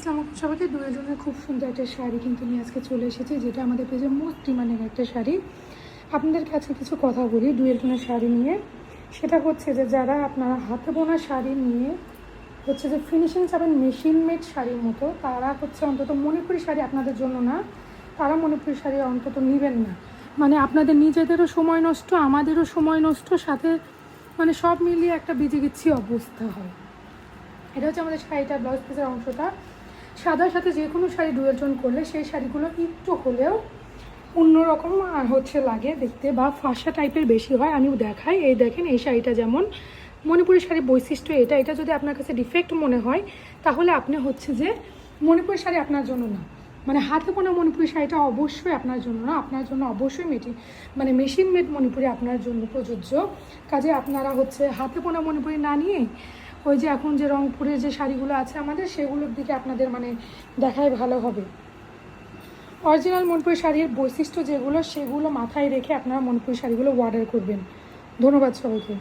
আসসালামু আলাইকুম সবাইকে। দুজনের খুব সুন্দর একটা শাড়ি কিন্তু নিয়ে আজকে চলে এসেছে, যেটা আমাদের পেজে মোস্ট ডিমান্ডিং একটা শাড়ি। আপনাদেরকে আজকে কিছু কথা বলি দুজনের শাড়ি নিয়ে। সেটা হচ্ছে যে যারা আপনারা হাতে বোনা শাড়ি নিয়ে হচ্ছে যে ফিনিশিং চাবেন মেশিন মেড শাড়ির মতো, তারা হচ্ছে অন্তত মণিপুরি শাড়ি আপনাদের জন্য না। তারা মণিপুরি শাড়ি অন্তত নেবেন না। মানে আপনাদের নিজেদেরও সময় নষ্ট, আমাদেরও সময় নষ্ট, সাথে মানে সব মিলিয়ে একটা বিজিগিচ্ছি অবস্থা হয়। এটা হচ্ছে আমাদের শাড়িটার ব্লাউজ পিসের অংশটা। সাদার সাথে যে কোনো শাড়ি ডুয়েল টোন করলে সেই শাড়িগুলো একটু হলেও অন্যরকম হচ্ছে লাগে দেখতে, বা ফাঁসা টাইপের বেশি হয়। আমিও দেখাই, এই দেখেন এই শাড়িটা যেমন মণিপুরি শাড়ির বৈশিষ্ট্য এটা যদি আপনার কাছে ডিফেক্ট মনে হয় তাহলে আপনি হচ্ছে যে মণিপুরি শাড়ি আপনার জন্য না। মানে হাতে বোনা মণিপুরি শাড়িটা অবশ্যই আপনার জন্য না, আপনার জন্য অবশ্যই মেশিন মেড মণিপুরি আপনার জন্য প্রযোজ্য। কাজে আপনারা হচ্ছে হাতে বোনা মণিপুরি না নিয়ে ওই যে এখন যে রংপুরের যে শাড়িগুলো আছে আমাদের, সেগুলোর দিকে আপনাদের মানে দেখাই ভালো হবে। অরিজিনাল মণিপুরি শাড়ির বৈশিষ্ট্য যেগুলো সেগুলো মাথায় রেখে আপনারা মণিপুরি শাড়িগুলো অর্ডার করবেন। ধন্যবাদ সবাইকে।